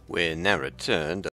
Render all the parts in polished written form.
We're now returned.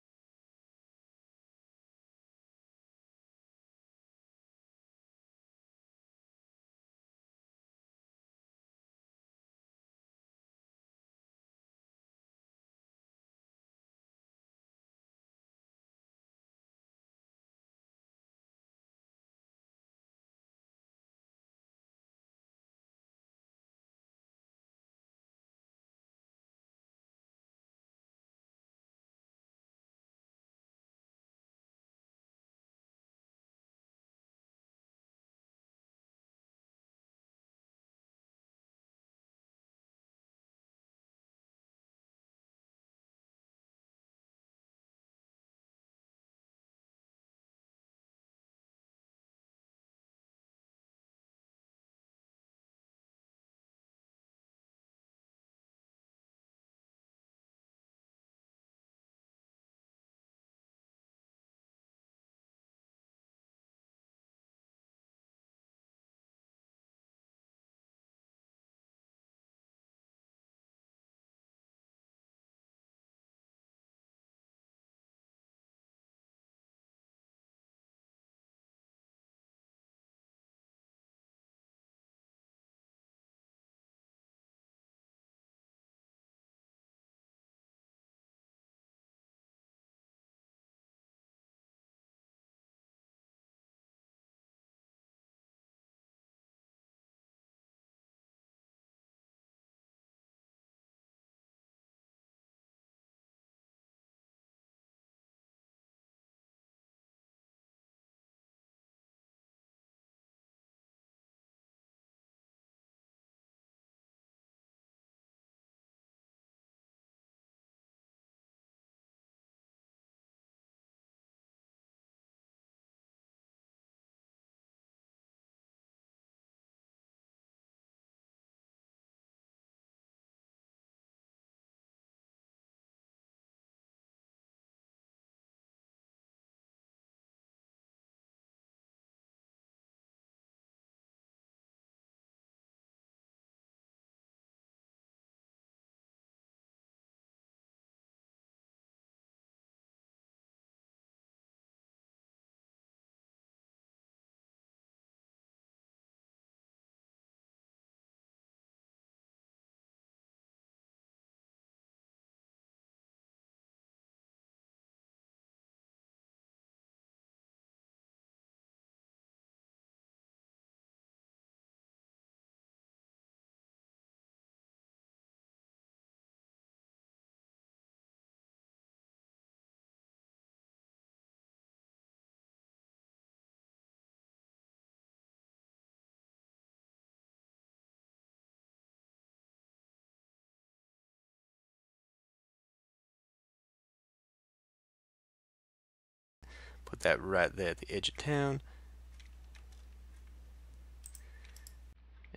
Put that right there at the edge of town.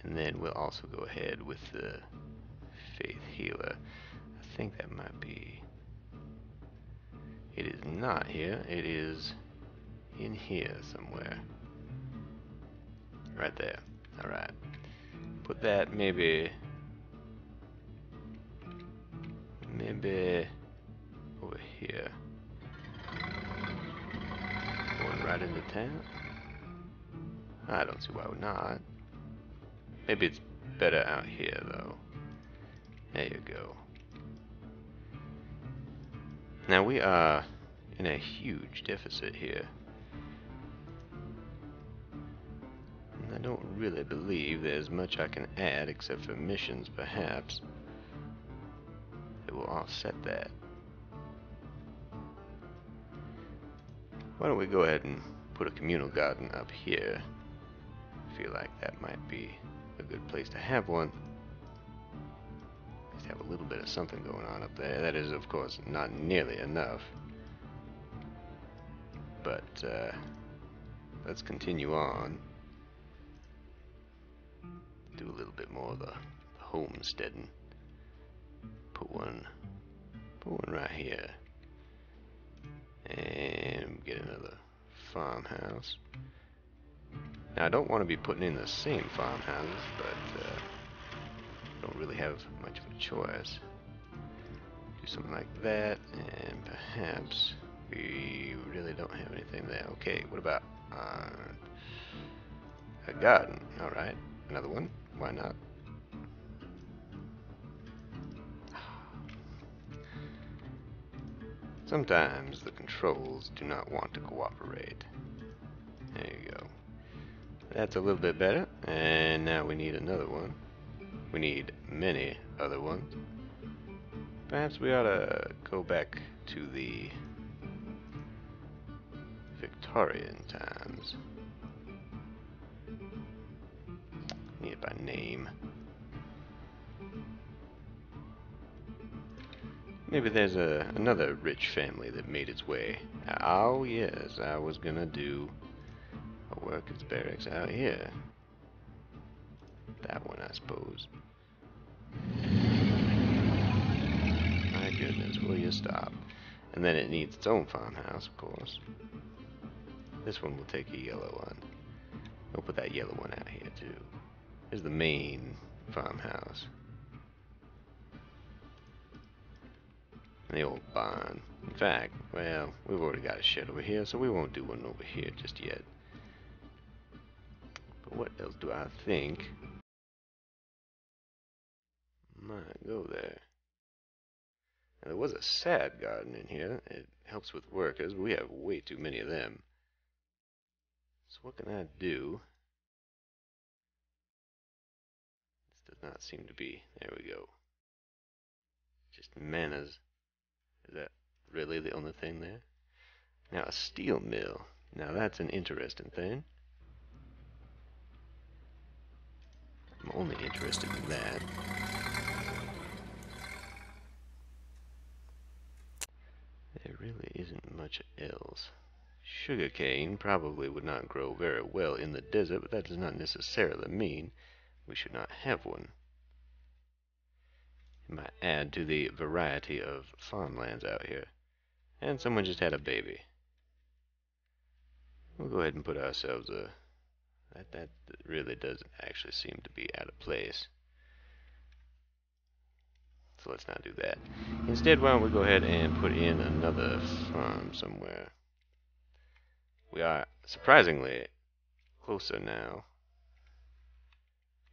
And then we'll also go ahead with the Faith Healer. I think that might be... It is not here. It is in here somewhere. Right there. Alright. Put that maybe over here. Going right into town? I don't see why not. Maybe it's better out here though. There you go. Now we are in a huge deficit here. And I don't really believe there's much I can add except for missions perhaps that will offset that. Why don't we go ahead and put a communal garden up here? I feel like that might be a good place to have one. Just have a little bit of something going on up there. That is, of course, not nearly enough. But let's continue on. Do a little bit more of the homesteading. Put one right here. And get another farmhouse. Now I don't want to be putting in the same farmhouses, but don't really have much of a choice. Do something like that, and perhaps we really don't have anything there. Okay, what about a garden? Alright, another one. Why not? Sometimes the controls do not want to cooperate. There you go. That's a little bit better. And now we need another one. We need many other ones. Perhaps we ought to go back to the Victorian times. Need it by name. Maybe there's another rich family that made its way. Oh yes, I was gonna do a workers' barracks out here. That one, I suppose. My goodness, will you stop? And then it needs its own farmhouse, of course. This one will take a yellow one. We'll put that yellow one out here too. Here's the main farmhouse. And the old barn. In fact, well, we've already got a shed over here, so we won't do one over here just yet. But what else do I think might go there? Now, there was a sad garden in here. It helps with workers, but we have way too many of them. So what can I do? This does not seem to be. There we go. Just manners. Is that really the only thing there? Now a steel mill. Now that's an interesting thing. I'm only interested in that. There really isn't much else. Sugarcane probably would not grow very well in the desert, but that does not necessarily mean we should not have one. It might add to the variety of farmlands out here. And someone just had a baby. We'll go ahead and put ourselves a... That really does actually seem to be out of place. So let's not do that. Instead, why don't we go ahead and put in another farm somewhere. We are surprisingly closer now.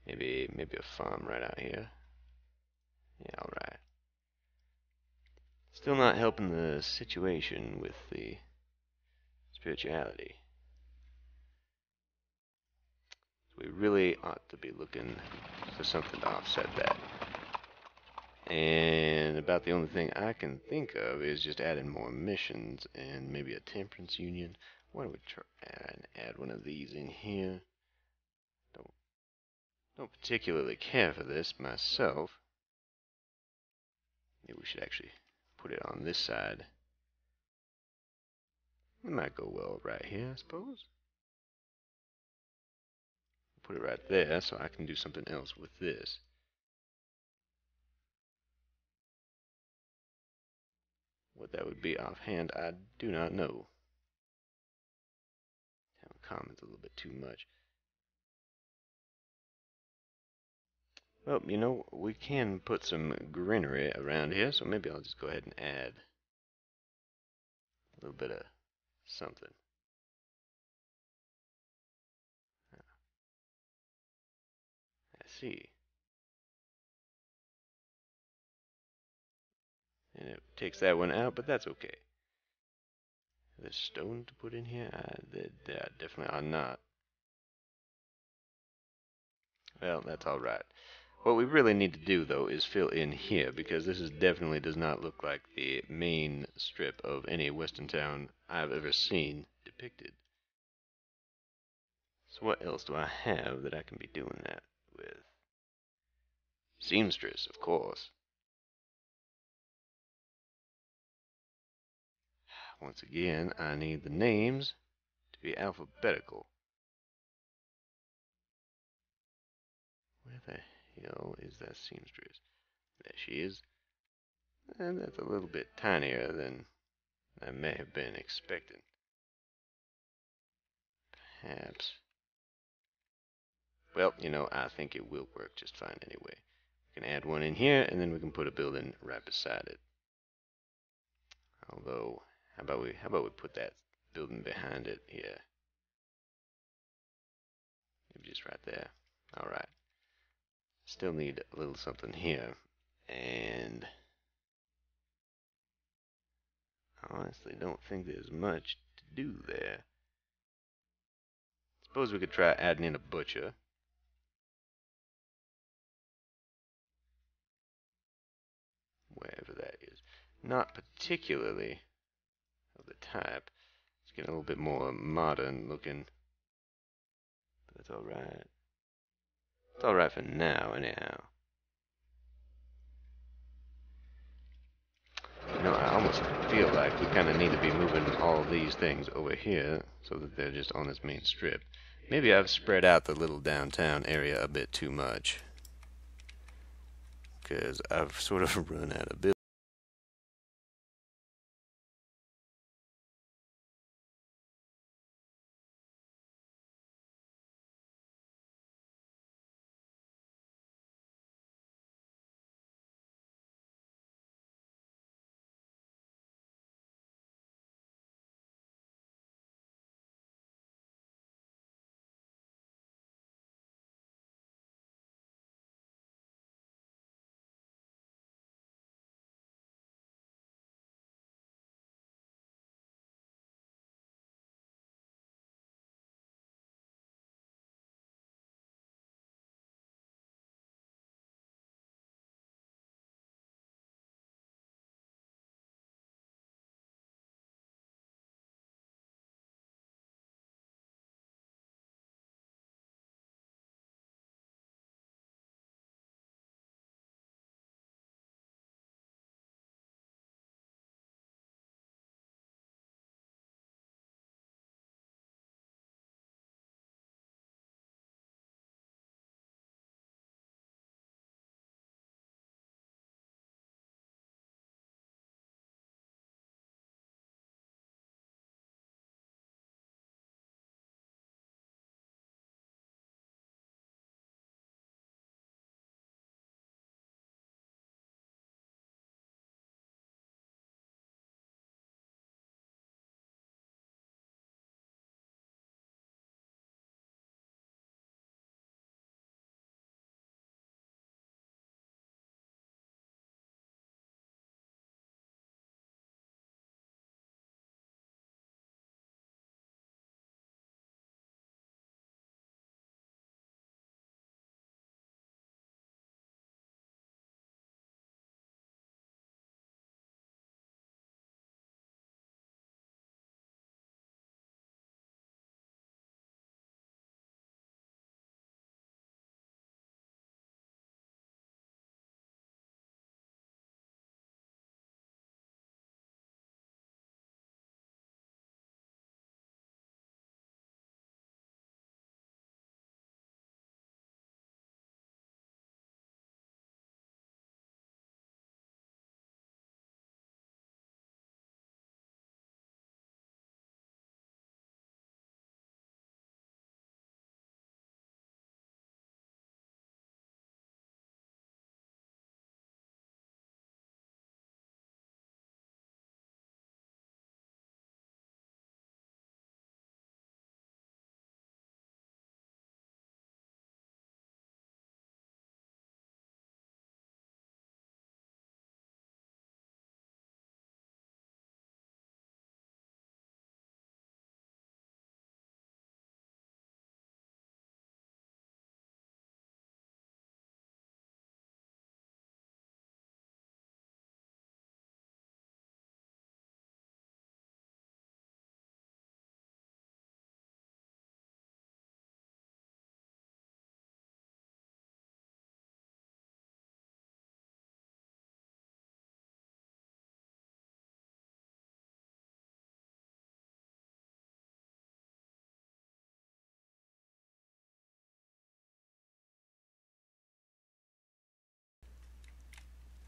Maybe a farm right out here. Yeah, alright. Still not helping the situation with the spirituality. So we really ought to be looking for something to offset that. And about the only thing I can think of is just adding more missions and maybe a temperance union. Why don't we try and add one of these in here? Don't particularly care for this myself. Maybe we should actually put it on this side. It might go well right here, I suppose. Put it right there so I can do something else with this. What that would be offhand, I do not know. Town Commons a little bit too much. Well, you know, we can put some greenery around here, so maybe I'll just go ahead and add a little bit of something. I see. And it takes that one out, but that's okay. There's stone to put in here? There definitely are not. Well, that's alright. What we really need to do, though, is fill in here, because this definitely does not look like the main strip of any western town I've ever seen depicted. So what else do I have that I can be doing that with? Seamstress, of course. Once again, I need the names to be alphabetical. Where the hell is that seamstress? There she is. And that's a little bit tinier than I may have been expecting. Perhaps. Well, you know, I think it will work just fine anyway. We can add one in here, and then we can put a building right beside it. Although, how about we put that building behind it here? Maybe just right there. Alright. Still need a little something here. And I honestly don't think there's much to do there. Suppose we could try adding in a butcher. Wherever that is. Not particularly of the type. It's getting a little bit more modern looking. But that's alright. It's alright for now, anyhow. You know, I almost feel like we kind of need to be moving all these things over here so that they're just on this main strip. Maybe I've spread out the little downtown area a bit too much. Because I've sort of run out of buildings.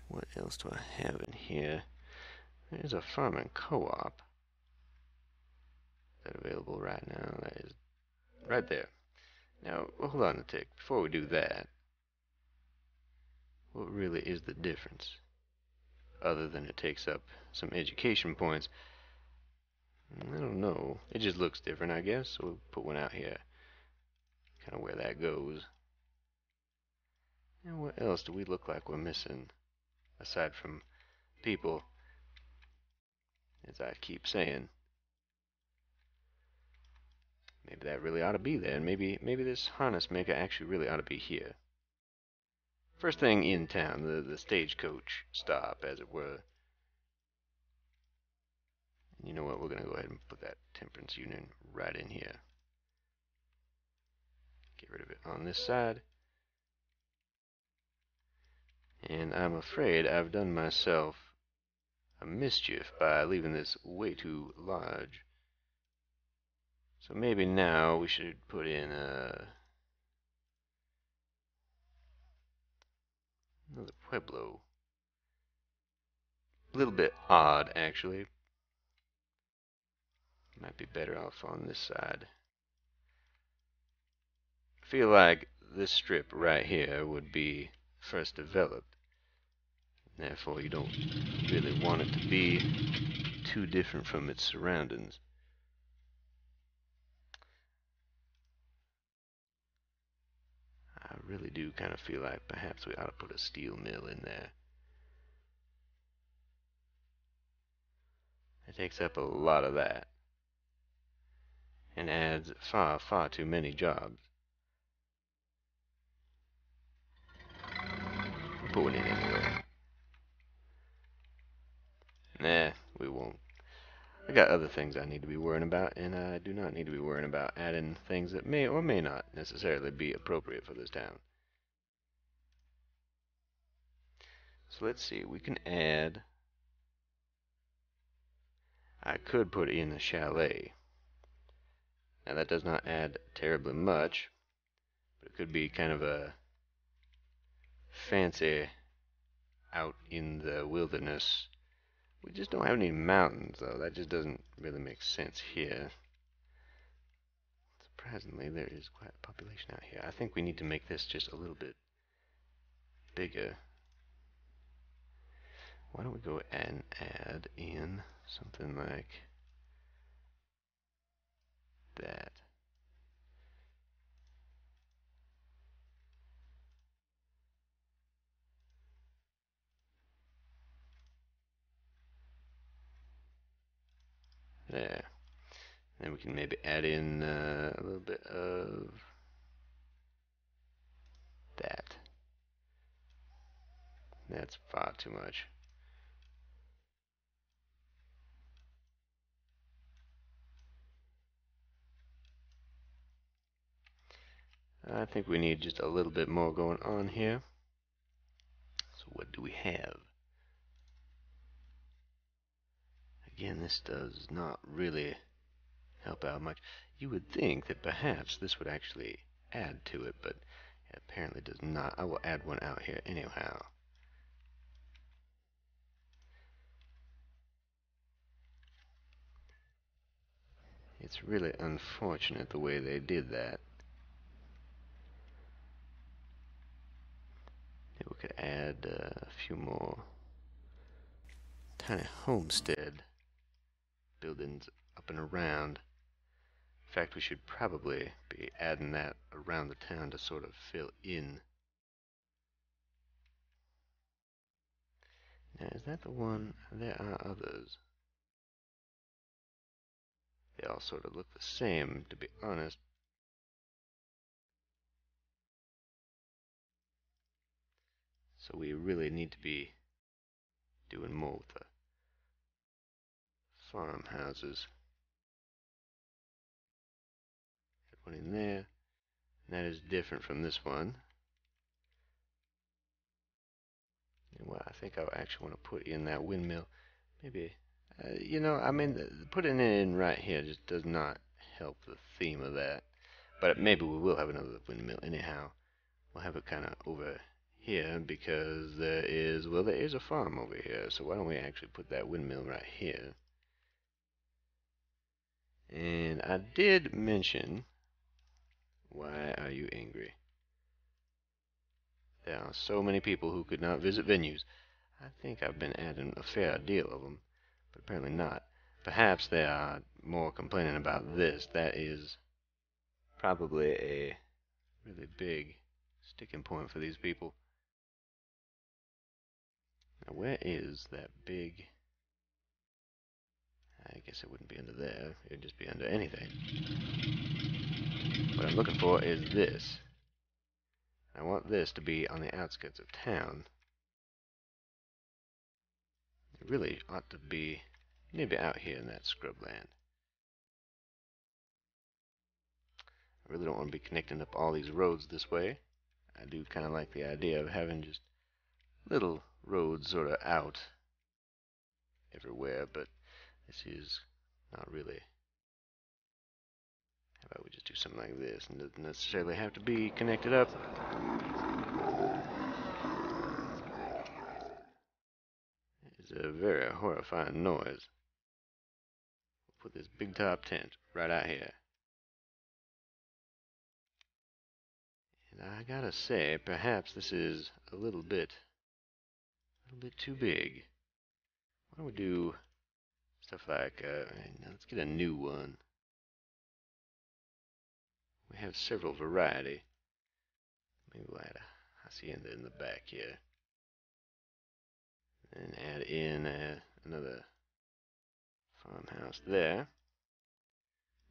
What else do I have in here? There's a farming co-op. Is that available right now? That is right there. Now, hold on a tick. Before we do that, what really is the difference? other than it takes up some education points. I don't know. It just looks different, I guess. So we'll put one out here. Kind of where that goes. And what else do we look like we're missing? Aside from people, as I keep saying. Maybe that really ought to be there. And maybe this harness maker actually really ought to be here. First thing in town, the stagecoach stop, as it were. And you know what? We're going to go ahead and put that temperance union right in here. Get rid of it on this side. And I'm afraid I've done myself a mischief by leaving this way too large. So maybe now we should put in another pueblo. A little bit odd, actually. Might be better off on this side. I feel like this strip right here would be first developed. Therefore, you don't really want it to be too different from its surroundings. I really do kind of feel like perhaps we ought to put a steel mill in there. It takes up a lot of that and adds far, far too many jobs. Put one in anyway. Nah, we won't. I got other things I need to be worrying about, and I do not need to be worrying about adding things that may or may not necessarily be appropriate for this town. So let's see, we can add... I could put in a chalet. Now that does not add terribly much, but it could be kind of a fancy out in the wilderness. We just don't have any mountains, though. That just doesn't really make sense here. Surprisingly, there is quite a population out here. I think we need to make this just a little bit bigger. Why don't we go and add in something like that? There. Then we can maybe add in a little bit of that. That's far too much. I think we need just a little bit more going on here. So what do we have? Again, this does not really help out much. You would think that perhaps this would actually add to it, but it apparently does not. I will add one out here anyhow. It's really unfortunate the way they did that. Maybe we could add a few more tiny homestead buildings up and around. In fact, we should probably be adding that around the town to sort of fill in. Now, is that the one? There are others. They all sort of look the same, to be honest. So we really need to be doing more with the farmhouses. Put one in there. And that is different from this one. And what I think I actually want to put in that windmill, maybe, you know, I mean, putting it in right here just does not help the theme of that. But maybe we will have another windmill anyhow. We'll have it kind of over here because there is a farm over here. So why don't we actually put that windmill right here? And I did mention, why are you angry? There are so many people who could not visit venues. I think I've been adding a fair deal of them, but apparently not. Perhaps they are more complaining about this. That is probably a really big sticking point for these people. Now, where is that big... I guess it wouldn't be under there. It would just be under anything. What I'm looking for is this. I want this to be on the outskirts of town. It really ought to be maybe out here in that scrubland. I really don't want to be connecting up all these roads this way. I do kind of like the idea of having just little roads sort of out everywhere, but this is not really. How about we just do something like this and doesn't necessarily have to be connected up. It's a very horrifying noise. We'll put this big top tent right out here. And I gotta say, perhaps this is a little bit too big. Why don't we do stuff like, let's get a new one. We have several variety. Maybe we'll add a hacienda in the back here. And add in another farmhouse there.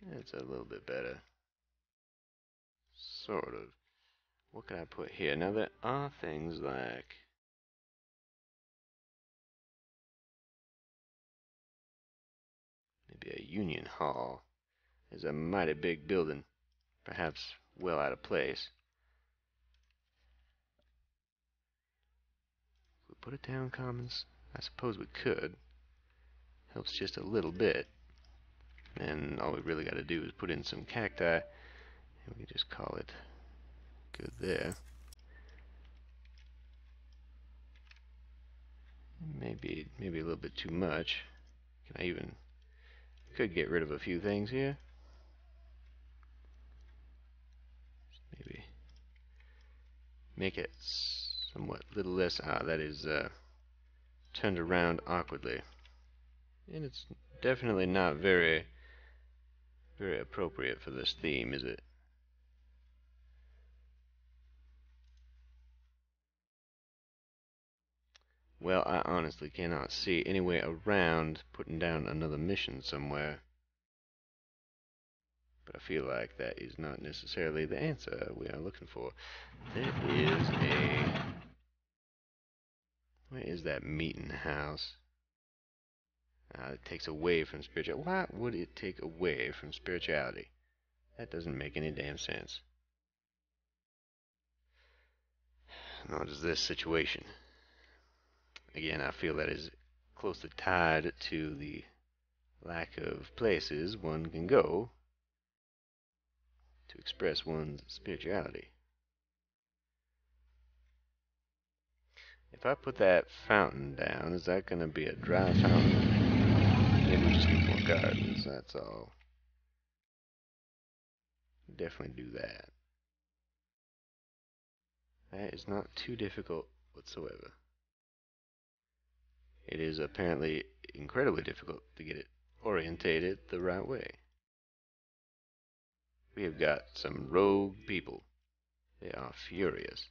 That's a little bit better. Sort of. What can I put here? Now there are things like maybe a union hall. Is a mighty big building, perhaps well out of place. If we put a town commons, I suppose we could. Helps just a little bit. And all we really got to do is put in some cacti, and we can just call it good there. Maybe a little bit too much. Can I even... Could get rid of a few things here. Maybe make it somewhat little less... that is turned around awkwardly. And it's definitely not very appropriate for this theme, is it? Well, I honestly cannot see any way around putting down another mission somewhere. But I feel like that is not necessarily the answer we are looking for. There is a... Where is that meeting house? It takes away from spirituality. Why would it take away from spirituality? That doesn't make any damn sense. Nor does this situation. Again, I feel that is closely tied to the lack of places one can go to express one's spirituality. If I put that fountain down, is that going to be a dry fountain? Maybe we just need more gardens, that's all. Definitely do that. That is not too difficult whatsoever. It is apparently incredibly difficult to get it orientated the right way. We have got some rogue people. They are furious.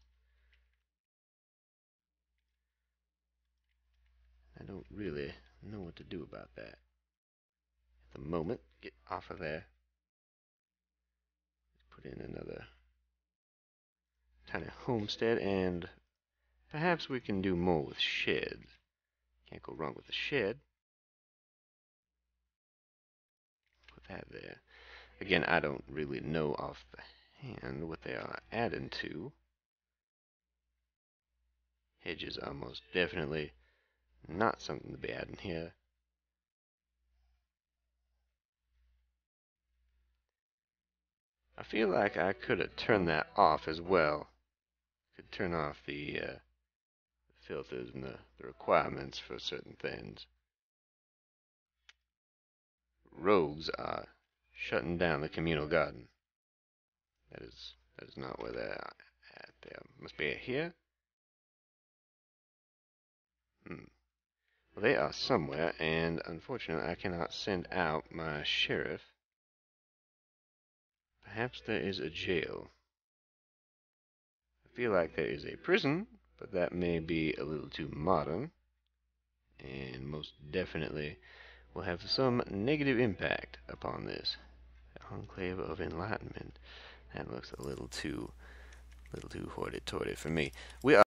I don't really know what to do about that. At the moment, get off of there. Put in another tiny homestead, and perhaps we can do more with sheds. Can't go wrong with a shed. Put that there. Again, I don't really know off the hand what they are adding to. Hedges are most definitely not something to be adding here. I feel like I could have turned that off as well. Could turn off the filters and the requirements for certain things. Rogues are shutting down the communal garden. That is not where they're at. They must be here. Hmm. Well, they are somewhere, and unfortunately I cannot send out my sheriff. Perhaps there is a jail. I feel like there is a prison, but that may be a little too modern, and most definitely will have some negative impact upon this. Enclave of Enlightenment. That looks a little too hoity-toity for me. We are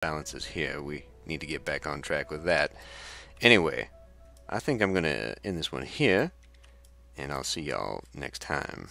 balances here. We need to get back on track with that. Anyway, I think I'm gonna end this one here, and I'll see y'all next time.